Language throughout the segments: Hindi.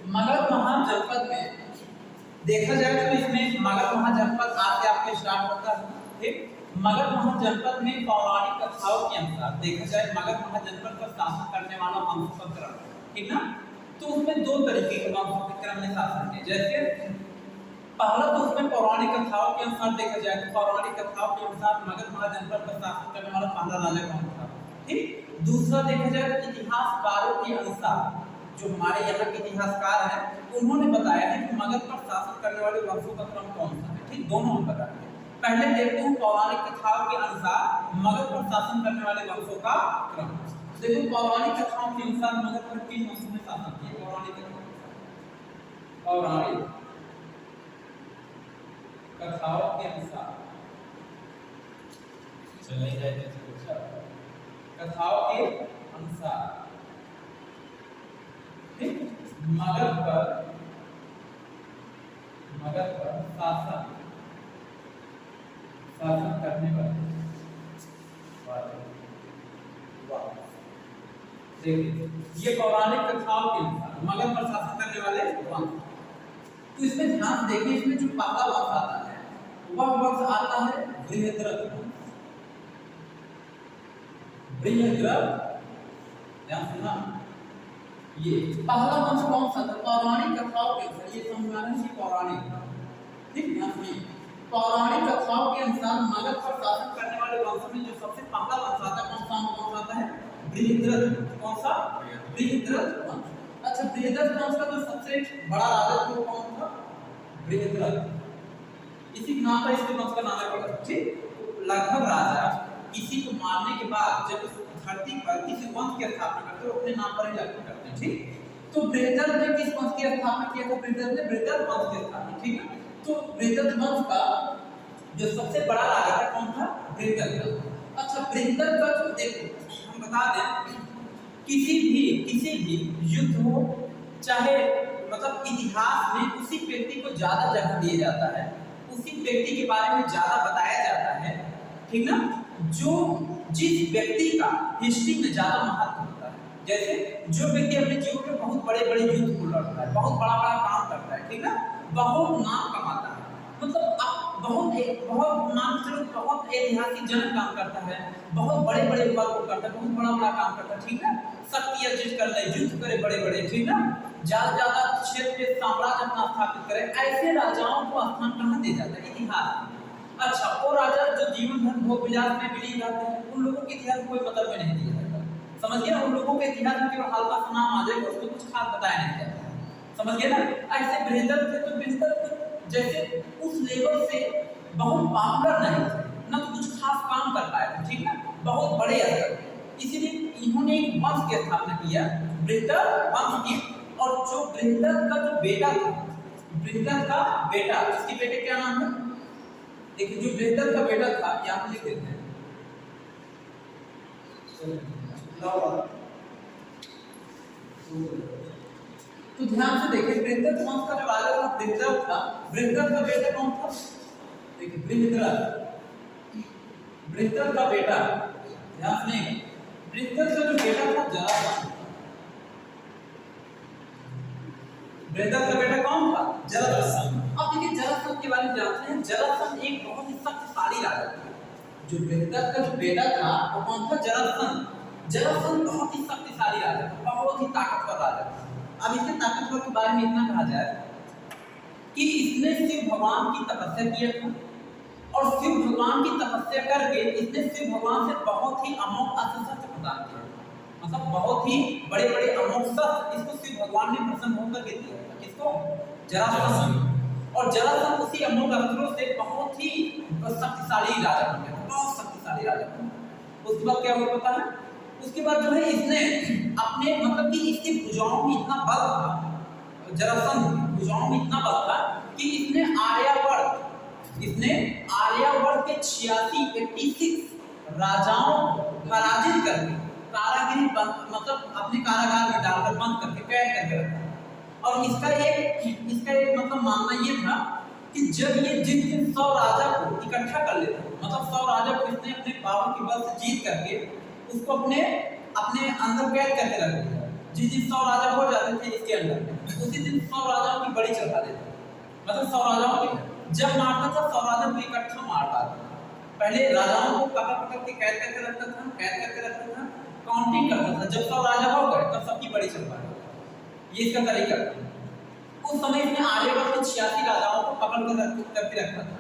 मगध महाजनपद में देखा जाए तो इसमें मगध महाजनपद आज से आपके स्टार्ट होता है। ठीक, मगध महाजनपद में पौराणिक कथाओं के अनुसार देखा जाए मगध महाजनपद पर शासन करने वाला वंशक्रम, ठीक ना, तो उसमें दो तरीके के वंशक्रम ने शासन किया। जैसे पहला तो उसमें पौराणिक कथाओं के अनुसार देखा जाए तो पौराणिक कथाओं के अनुसार मगध महाजनपद पर शासन करने वाला पहला राजा कौन था। ठीक, दूसरा देखा जाए तो इतिहासकारों के अनुसार जो हमारे यहाँ के इतिहासकार हैं उन्होंने बताया है कि मगध पर शासन करने वाले वंशों का क्रम कौन सा है। ठीक, दोनों हम बताते हैं। पहले देखते हैं पौराणिक कथाओं के अनुसार मगध पर शासन करने वाले वंशों का क्रम। देखो पौराणिक कथाओं के अनुसार मगध पर किन वंशों ने शासन किया। पौराणिक कथाओं के अनुसार कथाओं के अनुसार मगध पर शासन करने वाले देखिए ये पौराणिक कथाओं के अनुसार मगध पर शासन करने वाले वंश। तो इसमें ध्यान देखिए, इसमें जो पहला वंश आता है वह वंश आता है बृहद्रथ वंश। बृहद्रथ, ध्यान सुनना, ये पहला वंश कौन सा था। पौराणिक कथाओं के अनुसार, ये समझाना है पौराणिक, ठीक, ध्यान सुनिए, पौराणिक कथाओं के अनुसार मगध पर शासन करने वाले वंश में जो सबसे पहला वंश आता है कौन सा है, बृहद्रथ। कौन सा, बृहद्रथ वंश। अच्छा, बृहद्रथ वंश का जो सबसे बड़ा राजा था वो कौन था, बृहद्रथ। इसी के नाम पर इसके वंश का नाम है। ठीक, लगभग राजा किसी को मारने के बाद जब उस धरती पर किसी वंश की स्थापना करते हैं अपने नाम पर ही लागू करते हैं। ठीक, तो बृहद्रथ ने किस वंश की स्थापना किया था, बृहद्रथ ने बृहद्रथ वंश की स्थापना। ठीक है, तो बृहद्रथ वंश का जो सबसे बड़ा राजा था कौन था, बृहद्रथ। अच्छा, बृहद्रथ का जो देखो हम बता दें किसी भी युद्ध हो चाहे मतलब इतिहास में उसी व्यक्ति को ज्यादा जगह दिया जाता है, उसी व्यक्ति के बारे में ज्यादा बताया जाता है, ठीक ना, जो जिस व्यक्ति का हिस्ट्री में ज्यादा महत्व होता है। जैसे जो व्यक्ति अपने जीवन में बहुत बड़े बड़े युद्ध को लड़ता है, बहुत बड़ा बड़ा काम करता है, ठीक ना, बहुत नाम कमाता है, मतलब बहुत नाम से बहुत ऐतिहासिक जनक काम करता है, बहुत बड़े बड़े वर्क को करता है, बहुत बड़ा बड़ा काम करता है, ठीक है, शक्ति अर्जित कर ले, युद्ध करे बड़े बड़े, ठीक ना, ज्यादा क्षेत्र में साम्राज्य अपना स्थापित करे, ऐसे राजाओं को स्थान कहाँ दिया जाता है, इतिहास में। अच्छा, वो राजा जो जीवन भर भोग विलास में विलीन रहते हैं उन लोगों के इतिहास कोई मतलब में नहीं दिया जाता। समझ गए ना, उन लोगों के इतिहास में केवल हल्का सा नाम आ जाएगा, उसको कुछ खास बताया नहीं जाता। समझ गए ना, ऐसे बृहद्रथ थे तो बृहद्रथ जैसे उस लेवल से बहुत पॉपुलर नहीं थे, ना तो कुछ खास काम कर पाए थे, ठीक ना, बहुत बड़े स्तर पे, इसीलिए इन्होंने एक वंश की स्थापना किया, बृहद्रथ वंश की। और जो बृहद्रथ का जो बेटा था, बृहद्रथ का बेटा, इसके बेटे क्या नाम है, देखिए जो बृहद्रथ का बेटा था यहाँ लिख देते हैं, तो ध्यान से देखिए बृहद्रथ वंश का जो राजा था बृहद्रथ था, बृहद्रथ का बेटा कौन था, देखिए बृहद्रथ का बेटा, ध्यान से, बृहद्रथ का जो बेटा था जरासंध। बृहद्रथ का बेटा कौन था, जरासंध। अब देखिए जरासंध के बारे में जानते हैं, जरासंध एक बहुत ही शक्तिशाली राजा था। जो बृहद्रथ का जो बेटा था वो कौन था, जरासंध। जरासंध बहुत ही शक्तिशाली राजा था, बहुत ही ताकतवर राजा था। अब इसके ताकतवर के बारे में इतना कहा जाए कि इसने शिव भगवान की तपस्या किया था, और शिव भगवान की तपस्या करके इसने शिव भगवान से बहुत ही अमोघ अस्त्र प्रदान किया, मतलब बहुत ही बड़े बड़े अमोघ शस्त्र इसको शिव भगवान ने प्रसन्न होकर के दिया। किसको, जरासंध। और जरासंध उसी अमोघ अस्त्रों से बहुत ही शक्तिशाली राजा बन गया, बहुत शक्तिशाली राजा बन गया। उसके बाद क्या हुआ पता है, उसके बाद जो है इसने अपने मतलब कि इसकी भुजाओं में इतना बल था, जरासंध की भुजाओं में इतना बल था कि इसने आर्यावर्त के 86 राजाओं पराजित करके कारागिरी मतलब अपने कारागार में डालकर बंद करके कैद करके रखा। और इसका एक मतलब मानना ये था कि जब ये जिस दिन 100 राजा को इकट्ठा कर लेते, मतलब 100 राजा को इसने अपने पावर के बल से जीत करके उसको अपने अंदर कैद करके रख दिया, जिस दिन 100 राजा हो जाते थे इसके अंदर, उसी दिन 100 राजाओं की बड़ी चढ़ा देता, मतलब 100 राजाओं की जब मारता था 100 राजा को इकट्ठा मारता था। पहले राजाओं को पकड़ पकड़ के कैद करके रखता था, कैद करके रखता था, काउंटिंग करता था, जब 100 राजा हो गए तब सबकी बड़ी चढ़ा देता। ये इसका तरीका था। उस समय इसने आर्यवर्त के 86 राजाओं को पकड़ कर करके रखा था,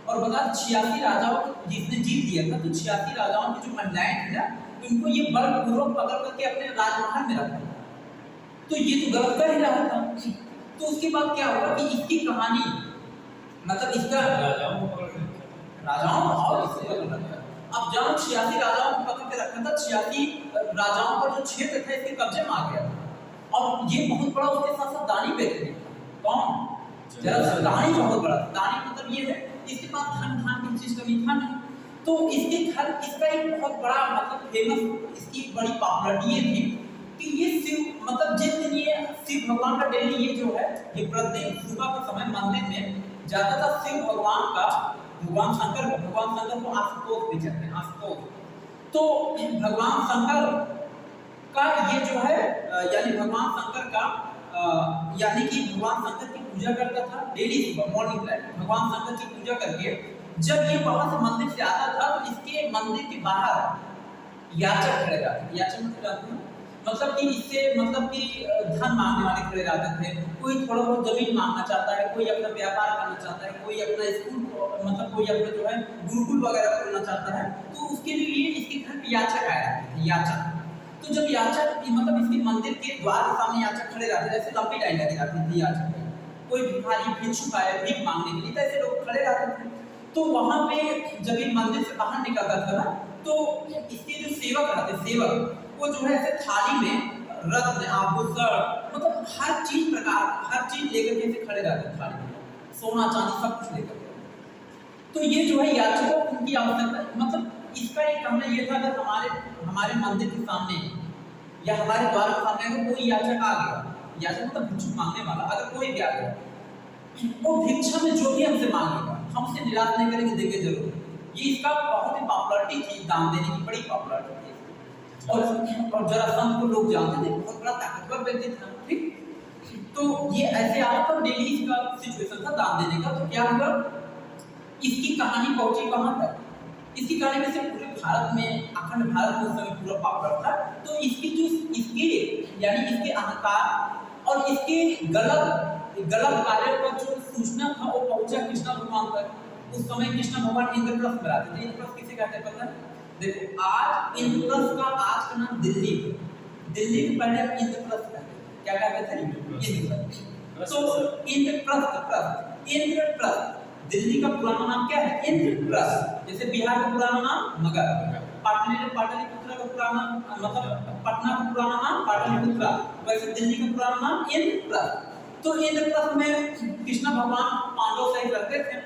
और बता 86 राजाओं को जिसने जीत लिया था, तो 86 राजाओं की जो महिलाएं थी ना, उनको ये बलपूर्वक पकड़ करके अपने राजमहल में रखा। तो ये तो गलत कर ही रहा था। तो उसके बाद क्या हुआ कि इसकी कहानी, मतलब इसका राजाओं और इससे पकड़ रखा। अब जब 86 राजाओं को पकड़ के रखा था, 86 राजाओं का जो क्षेत्र था इसके कब्जे में आ गया था। और ये बहुत बड़ा उसके साथ साथ दानी व्यक्ति था। कौन? जरा दानी बहुत बड़ा। दानी मतलब ये है इसके पास धन की चीज कमी था नहीं, तो इसके घर इसका एक बहुत बड़ा मतलब फेमस, इसकी बड़ी पॉपुलरिटी ये थी कि ये शिव मतलब जिस दिन ये शिव भगवान का डेली ये जो है ये प्रतिदिन सुबह के समय मंदिर में जाता था। शिव भगवान का भगवान शंकर को आशुतोष भी कहते हैं, आशुतोष। तो भगवान शंकर का ये जो है यानी भगवान शंकर का यानी कि भगवान शंकर की पूजा करता था डेली सुबह मॉर्निंग टाइम। भगवान शंकर की पूजा करके जब ये वहां से मंदिर से आता था तो इसके मंदिर के बाहर याचक खड़े रहते। याचक मतलब जानते हैं, मतलब कि इससे मतलब कि धन मांगने वाले खड़े रहते थे। कोई थोड़ा बहुत जमीन मांगना चाहता है, कोई अपना व्यापार करना चाहता है, कोई अपना स्कूल मतलब कोई अपना जो है गुरुकुल वगैरह खोलना चाहता है, तो उसके लिए इसके घर पे याचक आया है, याचक। तो जब याचक मतलब इसके मंदिर के द्वार के सामने याचक खड़े रहते, जैसे लंबी लाइन लगी रहती थी याचक, कोई भिखारी भिक्षुक आए भीख मांगने के लिए, तो ऐसे लोग खड़े रहते थे। तो वहां पे जब ये मंदिर से बाहर निकलता था ना, तो इसके जो सेवक रहते, सेवक वो जो है ऐसे थाली में रत्न आभूषण मतलब हर चीज प्रकार हर चीज लेकर के ऐसे खड़े रहते थाली में, सोना चांदी सब कुछ लेकर। तो ये जो है याचकों उनकी आवश्यकता मतलब इसका एक कहना ये था अगर हमारे मंदिर के सामने या हमारे द्वार के सामने अगर कोई याचक आ गया, याचक मतलब भिक्षुक मांगने वाला, अगर कोई भी आ गया वो भिक्षा में जो भी हमसे मांगेगा हम उसे निराश नहीं करेंगे, देंगे जरूर। ये इसका बहुत ही पॉपुलरिटी थी, दान देने की बड़ी पॉपुलरिटी थी। और जरासंध को लोग जानते थे, बहुत बड़ा ताकतवर व्यक्ति था, ठीक। तो ये ऐसे आया तो डेली इसका सिचुएशन था दान देने का। तो क्या हुआ, इसकी कहानी पहुंची कहां तक, इसकी कहानी में से पूरे भारत में अखंड भारत में उस समय पूरा पॉपुलर था। तो इसकी जो इसके यानी इसके अहंकार और इसके गलत कार्य पर जो सूचना था वो पहुंचा कृष्ण भगवान तक। उस समय कृष्ण भगवान इंद्रप्रस्थ में रहते थे। इंद्रप्रस्थ किसे कहते हैं पता है? देखो आज इंद्रप्रस्थ का आज का नाम दिल्ली है, दिल्ली के पहले इंद्रप्रस्थ कहते थे। क्या कहते थे? इंद्रप्रस्थ। तो इंद्रप्रस्थ दिल्ली का पुराना नाम क्या है? इंद्रप्रस्थ। जैसे बिहार का पुराना नाम मगध, पाटलिपुत्र का पुराना मतलब पटना का पुराना नाम पाटलिपुत्र, वैसे दिल्ली का पुराना नाम इंद्रप्रस्थ। तो इंद्रप्रस्थ में कृष्ण भगवान पांडव सहित रहते थे।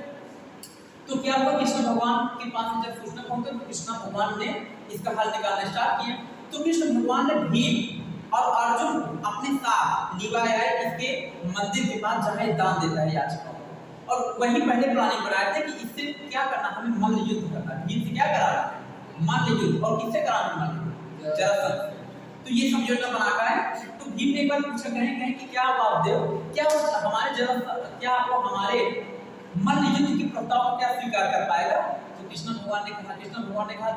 तो क्या हुआ, कृष्ण भगवान के पास जब सूचना पहुंचे तो कृष्ण भगवान ने इसका हल निकालना स्टार्ट किया। तो कृष्ण भगवान ने भीम और अर्जुन अपने साथ लिवाए आए इसके मंदिर के पास जहां दान देता है याचकों, और वही पहले प्लानिंग बनाए थे कि इससे क्या करना, हमें मल्ल युद्ध करना है। भीम से क्या कराना है? मल्ल युद्ध। और किससे कराना है मल्ल युद्ध? जरासंध। तो ये सब योजना बनाकर है। तो भीम ने एक बार पूछा कहें कि क्या वासुदेव, क्या हमारे जरासंध क्या वो हमारे मल्ल युद्ध के प्रस्ताव को क्या स्वीकार कर पाएगा? तो कृष्ण भगवान ने कहा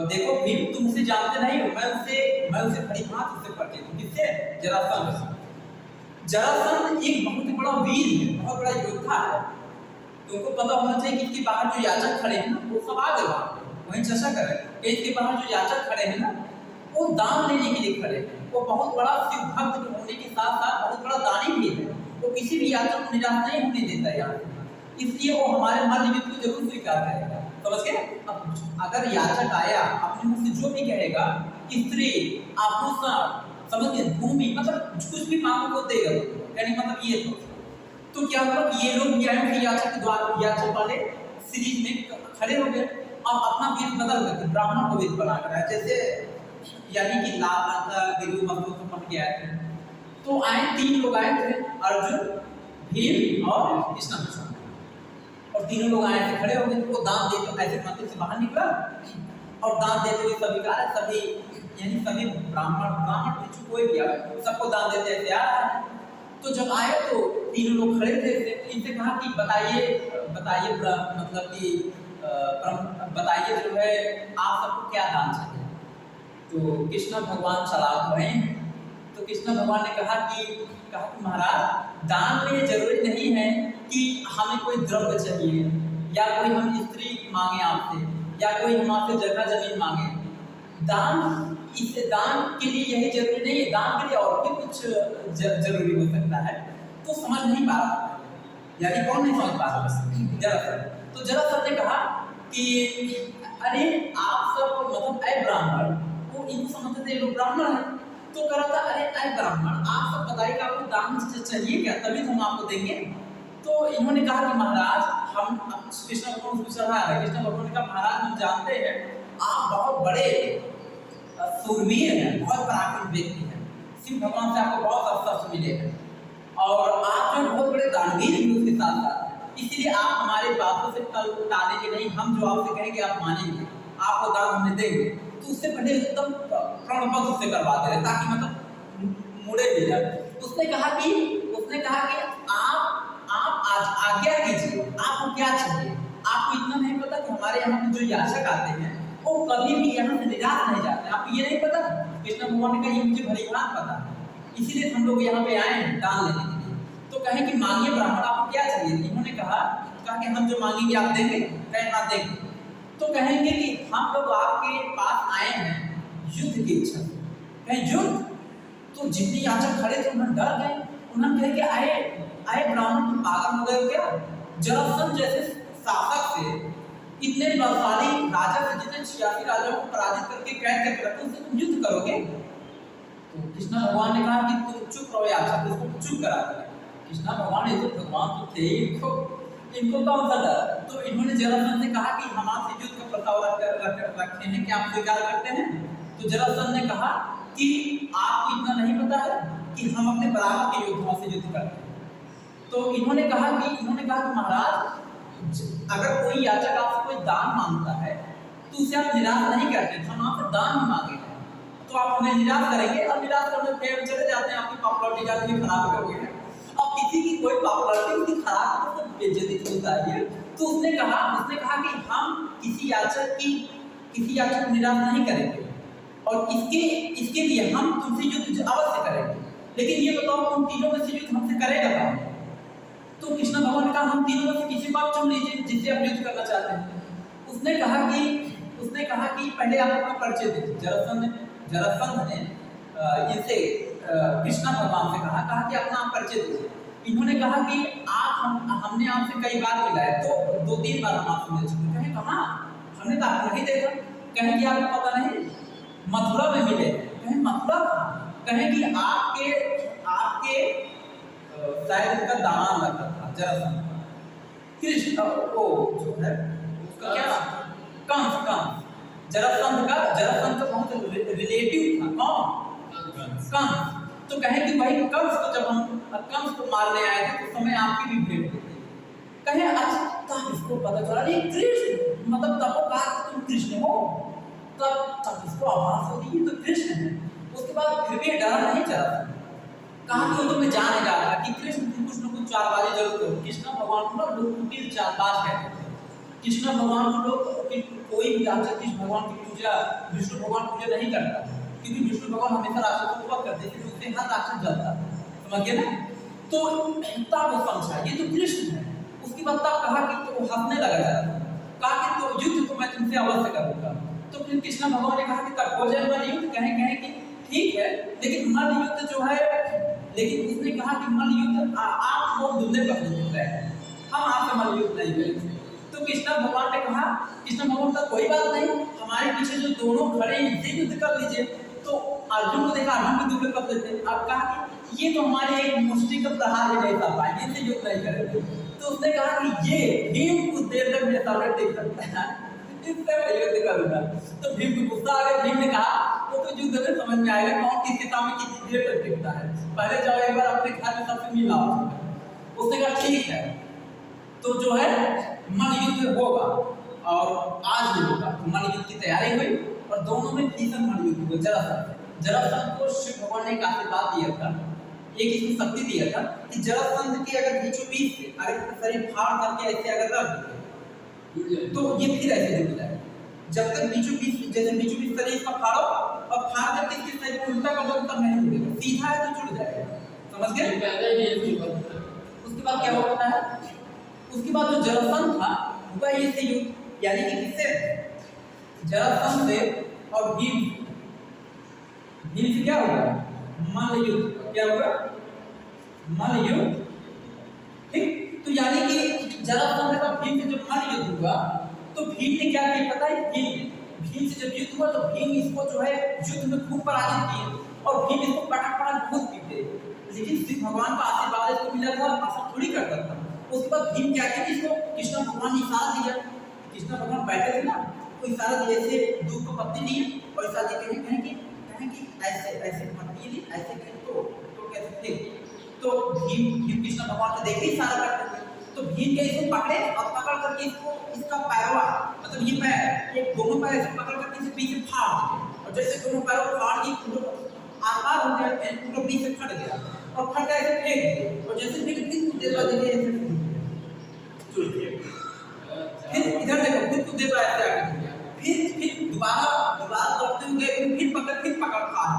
देखो भीम, तुम उसे जानते नहीं हो, मैं उसे बड़ी भांति उससे परिचित हूं। किससे? जरासंध। जरासंध एक बहुत बड़ा वीर है, बहुत बड़ा योद्धा है। तुमको पता होना चाहिए कि इसके बाहर जो याचक खड़े हैं ना वो सब आ गए वहीं चर्चा कर रहे हैं। इसके बाहर जो याचक खड़े हैं ना वो दान लेने के लिए खड़े हैं। वो बहुत बड़ा शिव भक्त होने के साथ साथ बहुत बड़ा दानी भी है। वो किसी भी याचक को निराश नहीं होने देता यार, इसलिए वो हमारे मल्ल युद्ध को जरूर स्वीकार करेगा। समझ गए? अब अगर याचक आया अपने मुंह से जो भी कहेगा, स्त्री आभूषण समझ गए, भूमि मतलब कुछ भी मांगो को देगा, यानी मतलब ये तो क्या हुआ कि ये लोग भी आए थे याचक के द्वार, याचक वाले सीरीज में खड़े हो गए। अब अपना वेद बदल करके ब्राह्मण को वेद बना कर आए, जैसे यानी कि लाल रंग का गिरु वस्त्रों से पहन के आए थे। तो आए 3 लोग आए थे, अर्जुन, भीम और कृष्ण भगवान, और तीनों लोग आए थे, खड़े हो गए। वो दान देते ऐसे मंदिर से बाहर निकला और दान देते हुए सभी यानी सभी ब्राह्मण ब्राह्मण भिक्षु कोई भी आए सबको दान देते थे यार। तो जब आए तो तीनों लोग खड़े थे, इनसे कहा कि बताइए बताइए मतलब कि बताइए जो है आप सबको क्या दान चाहिए। तो कृष्ण भगवान चालाक हुए, तो कृष्ण भगवान ने कहा कि महाराज दान में जरूरी नहीं है कि हमें कोई द्रव्य चाहिए या कोई हम स्त्री मांगे आपसे या कोई हम आपसे जगह जमीन मांगे। दान इससे दान के लिए यही जरूरी नहीं है, दान के लिए और भी कुछ जरूरी हो सकता है। तो समझ नहीं पा रहा, यानी कौन नहीं समझ पा रहा? जरासंध। तो जरासंध ने कहा कि अरे आप सब मतलब ऐ ब्राह्मण, वो इनको समझते थे लोग ब्राह्मण है। तो कह रहा था अरे ऐ ब्राह्मण आप सब बताइए कि आपको दान चाहिए क्या, तभी तो हम आपको देंगे। तो इन्होंने कहा कि महाराज हम कृष्ण भगवान को चढ़ा है। कृष्ण भगवान ने कहा महाराज हम जानते हैं आप बहुत बड़े सूरवीर हैं, बहुत पराक्रमी व्यक्ति हैं, शिव भगवान से आपको बहुत अस्त्र मिले हैं और आप जो बहुत बड़े दानवीर भी उसके साथ साथ, इसलिए आप हमारे बातों से टालेंगे नहीं, हम जो आपसे कहेंगे आप मानेंगे, आपको दान हमें देंगे। तो उससे पहले एकदम प्रणपद उससे करवा दे रहे ताकि मतलब मुड़े भी जाए। उसने कहा कि आप आज आज्ञा कीजिए, आपको क्या चाहिए। आपको इतना नहीं पता कि हमारे यहाँ पे जो याचक आते हैं वो कभी भी यहाँ से निराश नहीं जाते, आपको ये नहीं पता? कृष्ण भगवान ने कहा ये मुझे भली भांति पता है, इसीलिए हम लोग यहाँ पे आए हैं दान लेने के लिए। तो कहे कि मांगिए ब्राह्मण आपको क्या चाहिए। इन्होंने कहा कि हम जो मांगेंगे आप देंगे? कहे हाँ देंगे। तो कहेंगे कि हम लोग आपके पास आए हैं युद्ध की इच्छा से। कहे युद्ध? तो जितने याचक खड़े थे उन्होंने डर गए, उन्होंने कहे कि आए ब्राह्मण तुम पागल हो गए क्या? जरासंध जैसे शासक से, इतने बलशाली राजा से, जितने 86 राजाओं को पराजित करके कैद करके रखे, उससे तुम युद्ध करोगे? तो कृष्ण भगवान ने कहा कि तुम चुप रहो याचक, उसको चुप करा दिया। कृष्ण भगवान ये तो भगवान तो थे, इनको कौन सा डर? तो इन्होंने जरासंध से कहा कि हम आपसे युद्ध का प्रस्ताव रखे हैं, क्या आप स्वीकार करते हैं? तो जरासंध ने कहा कि आपको इतना नहीं पता है कि हम अपने बराबर के योद्धाओं से युद्ध करते हैं। तो इन्होंने कहा कि महाराज अगर कोई याचक आपसे कोई दान मांगता है तो उसे आप निराश नहीं करते, हम आपसे दान ही मांगे हैं तो आप हमें निराश करेंगे और निराश करने फिर चले जाते हैं, आपकी पॉपुलरिटी जाती है खराब हो गई है। अब किसी की कोई पॉपुलरिटी उसकी खराब हो तो बेइज्जती तो होता है। तो उसने कहा कि हम किसी याचक को निराश नहीं करेंगे और इसके लिए हम तुमसे युद्ध अवश्य करेंगे, लेकिन ये बताओ तुम तीनों में से युद्ध हमसे करेगा कौन? तो कृष्ण भगवान ने कहा हम तीनों में से किसी को आप चुन लीजिए जिससे आप युद्ध करना चाहते हैं। उसने कहा कि पहले आप अपना परिचय दीजिए। जरासंध ने इनसे कृष्ण भगवान से कहा कि अपना आप परिचय दीजिए। इन्होंने कहा कि हमने आपसे कई बार मिला है, तो 2-3 बार हम आपसे मिल चुके। कहे कहाँ? हमने तो आपको नहीं देखा। कहे कि आपको पता नहीं, मथुरा में मिले। कहे मथुरा? कहे कि आपके शायद उनका दामाद लगता था जरासंध का, कृष्ण वो जो है उसका क्या कंस जरासंध का बहुत रिलेटिव था। कौन? कंस। तो कहे कि भाई कंस को जब हम कंस को मारने आए थे तो समय आपकी भी भेंट हुई थी। कहे अच्छा तब इसको पता चला ये कृष्ण, मतलब तब वो कहा तुम कृष्ण हो, तब इसको आभास होती है तो कृष्ण है। उसके बाद फिर भी डर नहीं चला, कहा कि वो तो मैं जाने जा रहा कि कृष्ण कुछ न कुछ चालबाजी जरूर करो। कृष्ण भगवान को लोग कुटिल चालबाज कहते थे। कृष्ण भगवान को लोग कोई भी राक्षस कृष्ण भगवान की पूजा, विष्णु भगवान पूजा नहीं करता, क्योंकि विष्णु भगवान हमेशा राक्षसों को वध करते थे, उससे हर राक्षस जलता। समझ गए ना? तो तब वो समझा ये तो कृष्ण है। उसके बाद तब कहा कि तो हंसने लगा जरा, कहा कि तो युद्ध तो मैं तुमसे अवश्य करूंगा। तो फिर कृष्ण भगवान ने कहा कि तब हो जाए मल्ल युद्ध। कहे कि ठीक है, लेकिन मल्ल युद्ध जो है, लेकिन उसने कहा कि मल्ल युद्ध आप लोग दुल्हे पकड़ रहे हैं, हम आपसे मल्ल युद्ध नहीं करेंगे। तो कृष्ण भगवान ने कहा, कृष्ण भगवान का कोई बात नहीं, हमारे पीछे जो दोनों खड़े हैं इनसे युद्ध कर लीजिए। तो अर्जुन को देखा, अर्जुन को दुल्हे पकड़ लेते। अब कहा कि ये तो हमारे एक मुष्टि का प्रहार भी नहीं कर पाएंगे, इनसे युद्ध नहीं करेंगे। तो उसने कहा कि ये भीम कुछ देर तक मेरे सामने टिक सकता है, इससे मैं युद्ध करूंगा। तो भीम को गुस्सा आ गया। भीम ने कहा वो तो युद्ध में समझ में आएगा कौन किसके सामने कितनी देर तक टिकता है, पहले जाओ एक बार अपने घर में सबसे मिल आओ। उसने कहा ठीक है। तो जो है मल्ल युद्ध होगा और आज भी होगा। तो मल्ल युद्ध की तैयारी हुई और दोनों में भीषण युद्ध हुआ जरासंध। जरासंध को शिव भगवान ने एक आशीर्वाद दिया था, एक इसको शक्ति दिया था कि जरासंध के अगर बीचों बीच से अगर इसका शरीर फाड़ करके ऐसे अगर रख दे तो ये फिर ऐसे जुड़ जाए। जब तक बीचों बीच जैसे बीचों बीच शरीर का फाड़ो और फाड़ करके इसके शरीर को उल्टा कर दो तब नहीं जुड़ेगा, सीधा है तो जुड़ जाएगा। समझ गए? उसके बाद क्या होता है, उसके बाद जो जरासंध था हुआ ये से युद्ध, यानी कि किससे? जरासंध से और भीम से क्या होगा? मल्ल युद्ध। क्या होगा? मल्ल युद्ध। ठीक, तो यानी कि जरासंध का भीम से जब मल्ल युद्ध हुआ तो भीम ने क्या किया पता है? भीम से जब युद्ध हुआ तो भीम इसको जो है युद्ध में खूब पराजित किए और भीम इसको पटक बहुत पीटे, लेकिन शिव भगवान का आशीर्वाद इसको मिला था, ऐसा थोड़ी करता था। उसके बाद भीम क्या किया, इसको कृष्ण भगवान ने इशारा दिया, कृष्ण भगवान बैठे थे ना, तो इशारा दिया ऐसे दूध को पत्ती लिए और इशारा दिया कहें कि ऐसे ऐसे पत्ती ली ऐसे कहें तो कैसे थे, तो भीम कृष्ण भगवान को देखे इशारा करते थे, तो भीम के इसको पकड़े और पकड़ करके इसको इसका पैरवा मतलब ये पैर ये दोनों पैर ऐसे पकड़ करके इसे पीछे फाड़ दिए और जैसे दोनों पैरों को फाड़ दिए पूरा आकार हो गया, पूरा बीच से फट गया और फट गया ऐसे फेंक दिए और जैसे फेंक फिर कुछ देर बाद देखिए ऐसे जुड़ गया। फिर इधर देखो फिर कुछ देर बाद ऐसे आगे गया, फिर दोबारा दौड़ते हुए फिर पकड़ फाड़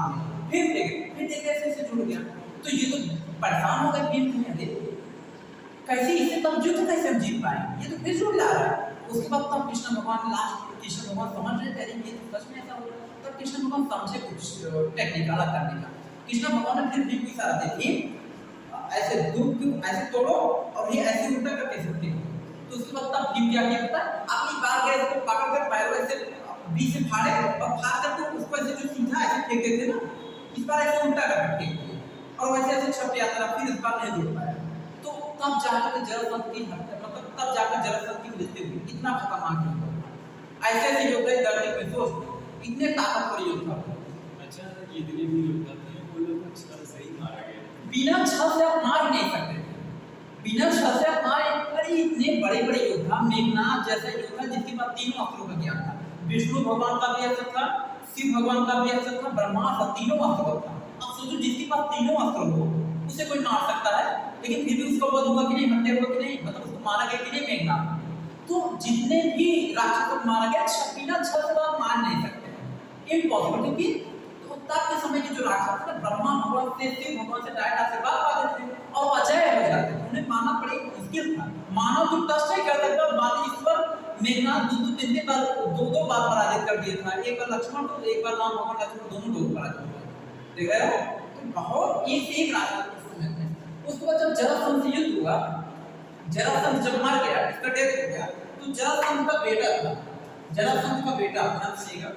दिए, फिर देखे ऐसे जुड़ गया। तो ये तो परेशान हो गए भीम कहने कैसे इसे तब युद्ध कैसे हम जीत पाए, ये तो फिर जुड़ जा रहा है। उसके बाद तब कृष्ण भगवान लास्ट कृष्ण भगवान समझ रहे थे कि सच में ऐसा हो रहा है, तब कृष्ण भगवान समझे कुछ टेक्निक अलग करने का। कृष्ण भगवान ने फिर भी कोई इशारा दे ऐसे दूध को ऐसे तोड़ो और ये ऐसे उल्टा करके सकते हो। तो उसके बाद तब भीम क्या किया पता है, अपनी बार गए इसको पकड़ कर पैरों ऐसे बीच से फाड़े और फाड़ करके उसको ऐसे जो सीधा ऐसे फेंक देते ना, इस बार ऐसे उल्टा करके फेंक दिए और वैसे ऐसे छप जाता, फिर इस बार नहीं जुड़ पाया। तो तब जाकर जरासंध की हत्या मतलब तब जाकर जरासंध की मृत्यु हुई। इतना खतरनाक योद्धा, ऐसे योद्धा धरती में सोच इतने ताकतवर योद्धा। अच्छा इतने भी योद्धा थे, वो लोग छल से ही मारा गया, बिना छल से आप मार नहीं सकते, बिना छल से आप मार। अरे इतने बड़े बड़े योद्धा, मेघनाद जैसे योद्धा जिसके पास तीनों अस्त्रों का ज्ञान था, विष्णु भगवान का भी अस्त्र था, शिव भगवान का भी अस्त्र था, ब्रह्मा का तीनों अस्त्र था। अब सोचो जिसके पास तीनों अस्त्र हो उसे कोई मार सकता है, लेकिन फिर भी उसका वध हुआ कि नहीं, हत्या हुआ कि नहीं, मतलब उसको मारा गया कि नहीं मेघनाद। तो जितने भी राक्षसों को मारा गया बिना छल से आप मार नहीं सकते, इम्पॉसिबल। क्योंकि तो तब के समय के जो राक्षस थे ब्रह्मा भगवान से शिव भगवान से डायरेक्ट आशीर्वाद पाते थे और अजय हो जाते थे, उन्हें मारना बड़ी मुश्किल था। मानव तो टच नहीं कर सकता, माता ईश्वर मेघनाद तीन बार दो बार पराजित कर दिया था, एक बार लक्ष्मण को एक बार राम भगवान लक्ष्मण दोनों पराजित हुए। देख रहे हो, तो बहुत एक राक्षस। उसके बाद जब जरासंध से युद्ध हुआ, जरासंध जब मर गया, इसका डेथ हो गया, तो जरासंध का बेटा था, जरासंध का बेटा ध्यान दीजिएगा,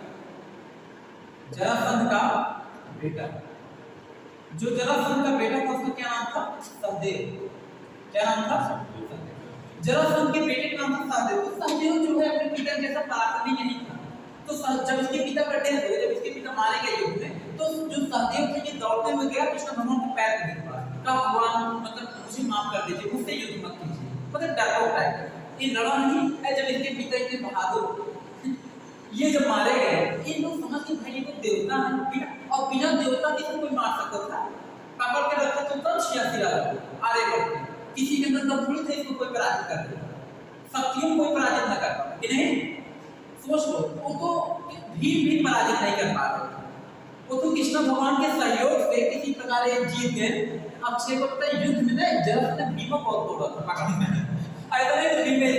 जरासंध का बेटा, जो जरासंध का बेटा था उसका क्या नाम था? सहदेव। क्या नाम था? जरासंध के बेटे का नाम था सहदेव। तो सहदेव जो है अपने पिता जैसा पराक्रमी नहीं था, तो जब इसके पिता का डेथ हो गया, जब इसके पिता मारे गए युद्ध में, तो जो सहदेव थे ये दौड़ते हुए गया कृष्ण भगवान के पैर पे गिर पड़ा, कहा भगवान मतलब मुझे माफ कर दीजिए, मुझसे युद्ध मत कीजिए, मतलब डरपोक टाइप। ये लड़ा नहीं है। जब इसके पिता इतने बहादुर ये जब मारे गए, इन लोग समझ के भाई ये तो देवता है, और बिना देवता के कोई मार सकता था, पकड़ के रखा तो तब 86 आरे बढ़ते, किसी के अंदर दम थोड़ी थे इसको कोई पराजित कर दे, शक्तियों को कोई पराजित न कर पाता कि नहीं। सोच लो, वो तो भीम भी पराजित नहीं कर पा रहे, वो तो कृष्ण भगवान के सहयोग से किसी प्रकार ये जीत गए। अक्षय को पता है युद्ध में ना जब ने भीम को बहुत तोड़ा था, पकड़ में ऐसा नहीं तो भीम में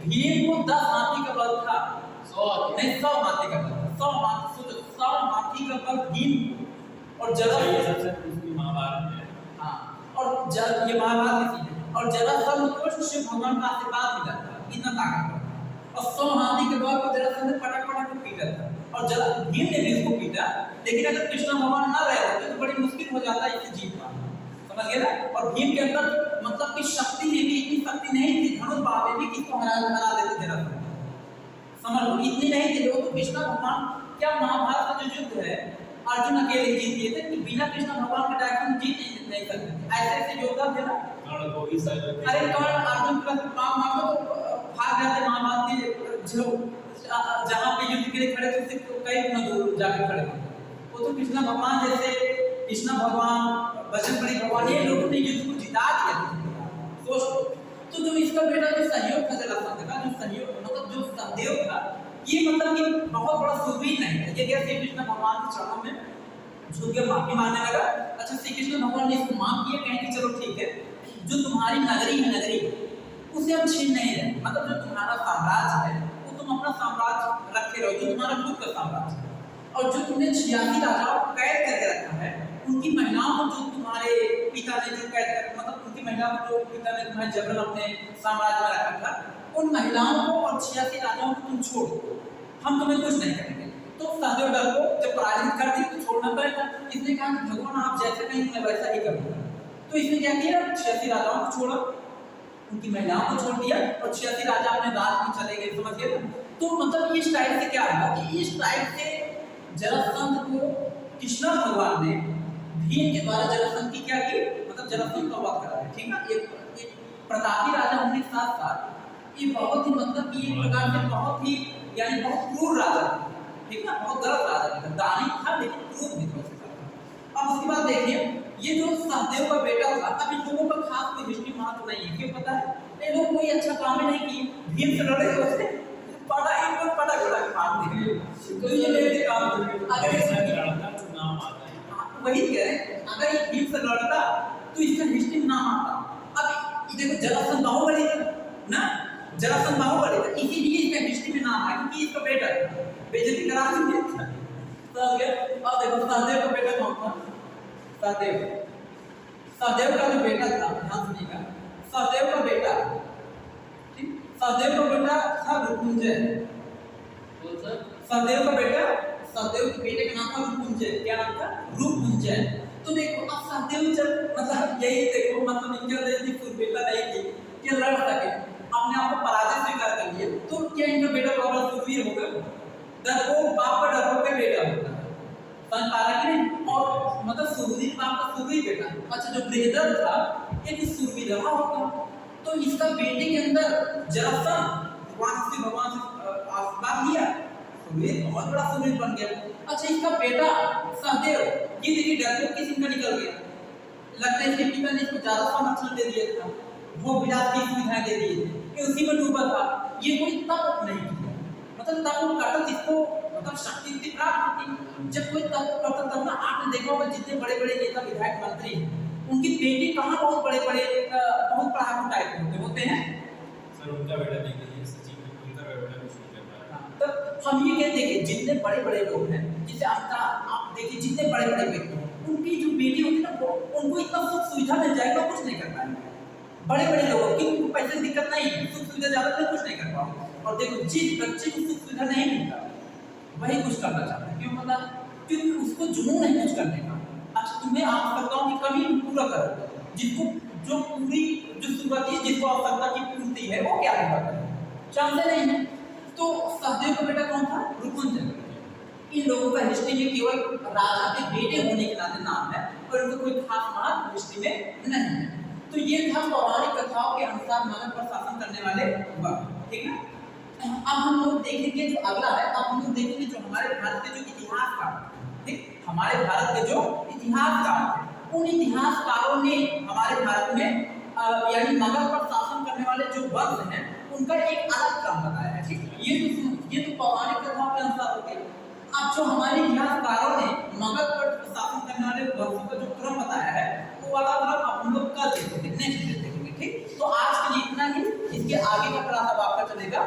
भीम को 10 हाथी का बल था, 100 हाथी का बल, 100 हाथी, सोचो 100 हाथी का बल भीम। और सबसे महाभारत में, हाँ, और ये महाभारत की चीज है। और जरासंध को शिव भगवान का आशीर्वाद मिला था, इतना ताकतवर, और 100 हाथी के बल को जरासंध ने पटक के पीटा था, और भीम ने भी इसको पीटा। लेकिन अगर कृष्ण भगवान ना रहे होते तो बड़ी मुश्किल हो जाता है इसे जीत पाना, समझ गए ना। और भीम के अंदर मतलब कि शक्ति में भी इतनी शक्ति नहीं थी, धनुष बाण में भी किसको हरा देते जरासंध, समझ लो इतनी नहीं थी। लोग तो कृष्ण भगवान क्या महाभारत का जो युद्ध है अर्जुन अकेले जीत लिए थे, कि बिना कृष्ण भगवान के डायरेक्शन जीत नहीं सकते, ऐसे योद्धा थे ना। अरे कर्ण अर्जुन का पांव मारते तो भाग जाते महाभारत के जहाँ पे युद्ध के लिए खड़े थे उससे कई गुना दूर जाकर खड़े थे। वो तो कृष्ण भगवान जैसे कृष्ण भगवान, बजरंगबली भगवान, ये लोगों ने युद्ध को जिता दिया था। सोच तो जो इसका बेटा जो सहयोग था जरासंध का, जो सहयोग मतलब जो सहदेव था, ये मतलब कि बहुत बड़ा सूरवीर नहीं था। ये गया श्री कृष्ण भगवान के चरणों में झुक के माफी मांगने लगा। अच्छा, श्री कृष्ण भगवान ने इसको माफ किया, कहें कि चलो ठीक है, जो तुम्हारी नगरी है नगरी उसे हम छीन नहीं रहे, मतलब जो तुम्हारा साम्राज्य है वो तुम अपना साम्राज्य रखे रहो, जो तुम्हारा खुद का साम्राज्य है। और जो तुमने 86 राजाओं को कैद करके रखा है, उनकी महिलाओं को जो तुम्हारे पिता ने जो कैद कर मतलब उनकी महिलाओं को जो पिता ने तुम्हारे जबरन अपने साम्राज्य में रखा था, उन महिलाओं को और 86 राजाओं को तुम छोड़ दो, हम तुम्हें कुछ नहीं करेंगे। तो सहदेव डर को जब पराजित कर दी तो छोड़ना पड़ेगा। इसने कहा कि भगवान आप जैसे कहेंगे मैं वैसा ही करूंगा। तो इसने क्या किया, 86 राजाओं को छोड़ा, उनकी महिलाओं को छोड़ दिया और 86 राजा अपने राज में चले गए, समझ गए ना। तो मतलब इस टाइप से क्या हुआ कि इस टाइप से जरासंध को कृष्ण भगवान ने भीम के द्वारा जरासंध की क्या की, मतलब जरासंध का वध कराया, ठीक है। एक प्रतापी राजा होने के साथ साथ ये बहुत ही मतलब कि एक प्रकार से बहुत ही यानी बहुत क्रूर राजा था, ठीक है, बहुत गलत राजा था, दानी था लेकिन क्रूर भी था। अब उसके बाद देखिए ये जो सहदेव का बेटा था, अब इन लोगों का खास कोई हिस्ट्री महत्व नहीं है, क्यों पता है, ये लोग कोई अच्छा काम ही नहीं किए, भीम से लड़े उसने पड़ा एक बार पड़ा गोला मार दिए, तो ये मेरे काम अगर इसका लड़का तो नाम आता है, वही कह रहे हैं, अगर ये भीम से लड़ता तो इसका हिस्ट्री में नाम आता। अब ये देखो जरासंध बाहुबली था ना, जरासंध बाहुबली था, इसीलिए इसका हिस्ट्री में नाम आया क्योंकि इसका बेटा बेइज्जती करा दिया था। तो अब देखो सहदेव का बेटा कौन था, सहदेव का जो बेटा था, ध्यान सुनिएगा, सहदेव का बेटा, ठीक, सहदेव का बेटा था रुकुंजय। सहदेव का बेटा, सहदेव के बेटे का नाम था रुकुंजय। क्या नाम था, रुकुंजय। तो देखो अब सहदेव जब मतलब यही देखो मतलब इनका बेटा नहीं थी कि लड़ सके, अपने आप को पराजय स्वीकार कर लिया, तो क्या इनका बेटा बहुत सुरवीर होगा, डरपोक बाप का डरपोक का बेटा होता है, संतारा के नहीं, और मतलब सुरवीर बाप का सुरवीर बेटा। अच्छा, जो ब्रदर था ये भी सुरवीर रहा होगा, तो इसका बेटे के अंदर जरासंध भगवान से आशीर्वाद लिया, सुरवीर बहुत बड़ा सुरवीर बन गया। अच्छा, इसका बेटा सहदेव ये देखिए डरपोक किसी का निकल गया, लगता है इसके पिता ने इसको ज्यादा संरक्षण दे दिया था, वो विलास की सुविधाएं दे दी थी, ये उसी में डूबा था, ये कोई तप नहीं किया, मतलब तब वो करता जिसको मतलब शक्ति इतनी प्राप्त होती, जब कोई तब करता तब ना आपने देखा होगा जितने बड़े बड़े नेता विधायक मंत्री उनकी बेटी कहाँ बहुत बड़े बड़े बहुत पढ़ाकू टाइप के होते हैं। सर उनका बेटा देखिए सचिन उनका बेटा भी शुरू करता है। तो हम ये कहते हैं कि जितने बड़े बड़े लोग हैं, जैसे आप देखिए जितने बड़े बड़े व्यक्ति हैं उनकी जो बेटी होती है ना, वो उनको इतना सुख सुविधा मिल जाएगा कुछ नहीं कर पाएंगे। बड़े बड़े लोगों की उनको पैसे की दिक्कत नहीं है, सुख सुविधा ज्यादा तो कुछ नहीं कर पाओगे। और देखो जिस बच्चे को सुख सुविधा नहीं मिलता वही कुछ करना चाहता है, क्यों पता, क्योंकि उसको जुनून है कुछ करने का। अच्छा, तुम्हें आवश्यकताओं की कमी पूरा करो, जिसको जो पूरी जो शुरुआती जिसको आवश्यकता की पूर्ति है वो क्या पूरा करे, चाहते नहीं है। तो सहदेव का बेटा कौन था, रुकुंजय। इन लोगों का हिस्ट्री में केवल राजा के बेटे होने के नाते नाम है, पर उनको कोई खास महत्व हिस्ट्री में नहीं है। तो ये था पौराणिक कथाओं के अनुसार मगध पर शासन करने वाले वक्त, ठीक है। अब हम लोग देखेंगे जो अगला है, अब हम लोग देखेंगे जो हमारे भारत के जो इतिहासकार, ठीक, हमारे भारत के जो इतिहासकार, उन इतिहासकारों ने हमारे भारत में यानी मगध पर शासन करने वाले जो वंश हैं उनका एक अलग क्रम बताया है, ठीक। ये तो पौराणिक कथाओं के अनुसार हो गया। अब जो हमारे इतिहासकारों ने मगध पर शासन करने वाले वंशों का जो क्रम बताया है वो वाला क्रम हम लोग कल देखेंगे, नेक्स्ट देखेंगे, ठीक। तो आज के लिए इतना ही, इसके आगे का क्लास अब आपका चलेगा।